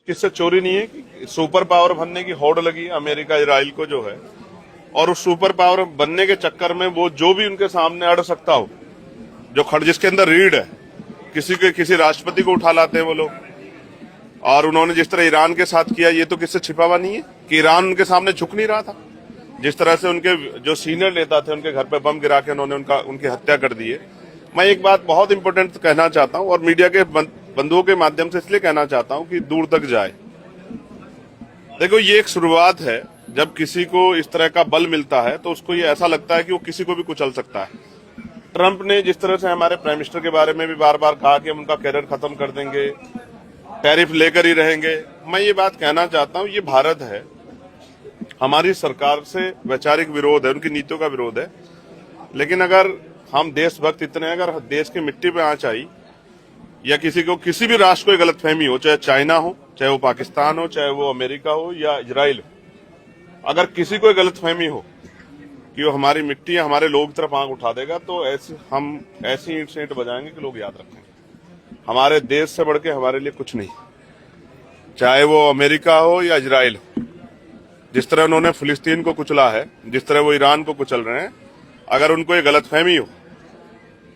किससे चोरी नहीं है कि सुपर पावर बनने की होड़ लगी अमेरिका इजराइल को जो है, और उस सुपर पावर बनने के चक्कर में वो जो भी उनके सामने अड़ सकता हो, जो खड़ जिसके अंदर रीढ़ है, किसी राष्ट्रपति को उठा लाते हैं वो लोग। और उन्होंने जिस तरह ईरान के साथ किया, ये तो किससे छिपा हुआ नहीं है कि ईरान उनके सामने झुक नहीं रहा था। जिस तरह से उनके जो सीनियर नेता थे उनके घर पे बम गिरा के उन्होंने उनकी हत्या कर दी है। मैं एक बात बहुत इंपॉर्टेंट कहना चाहता हूं और मीडिया के बंधुओं के माध्यम से इसलिए कहना चाहता हूं कि दूर तक जाए। देखो, ये एक शुरुआत है। जब किसी को इस तरह का बल मिलता है तो उसको ये ऐसा लगता है कि वो किसी को भी कुचल सकता है। ट्रंप ने जिस तरह से हमारे प्राइम मिनिस्टर के बारे में भी बार बार कहा कि हम उनका कैरियर खत्म कर देंगे, टैरिफ लेकर ही रहेंगे, मैं ये बात कहना चाहता हूं, ये भारत है, हमारी सरकार से वैचारिक विरोध है, उनकी नीतियों का विरोध है। लेकिन अगर हम देशभक्त इतने, अगर देश की मिट्टी पे आंच आई या किसी भी राष्ट्र को गलतफहमी हो, चाहे चाइना हो, चाहे वो पाकिस्तान हो, चाहे वो अमेरिका हो या इजराइल हो, अगर किसी को गलतफहमी हो कि वो हमारी मिट्टी या हमारे लोग की तरफ आंख उठा देगा, तो हम ऐसी ईंट से ईंट बजाएंगे कि लोग याद रखेंगे। हमारे देश से बढ़ के हमारे लिए कुछ नहीं, चाहे वो अमेरिका हो या इजराइल हो। जिस तरह उन्होंने फिलिस्तीन को कुचला है, जिस तरह वो ईरान को कुचल रहे हैं, अगर उनको ये गलतफहमी हो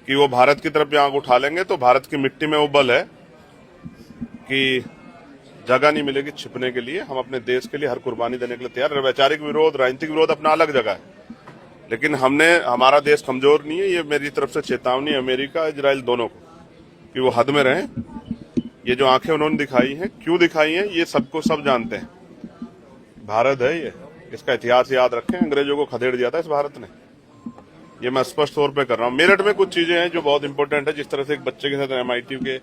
कि वो भारत की तरफ भी आंख उठा लेंगे, तो भारत की मिट्टी में वो बल है कि जगह नहीं मिलेगी छिपने के लिए। हम अपने देश के लिए हर कुर्बानी देने के लिए तैयार हैं। वैचारिक विरोध, राजनीतिक विरोध अपना अलग जगह है, लेकिन हमारा देश कमजोर नहीं है। ये मेरी तरफ से चेतावनी अमेरिका इजराइल दोनों को कि वो हद में रहें। ये जो आंखें उन्होंने दिखाई हैं, क्यों दिखाई हैं, ये सबको सब जानते हैं। भारत है ये, इसका इतिहास याद रखें। अंग्रेजों को खदेड़ दिया था इस भारत ने, ये मैं स्पष्ट तौर पे कर रहा हूँ। मेरठ में कुछ चीजें हैं जो बहुत इंपॉर्टेंट है। जिस तरह से एक बच्चे के साथ MIT के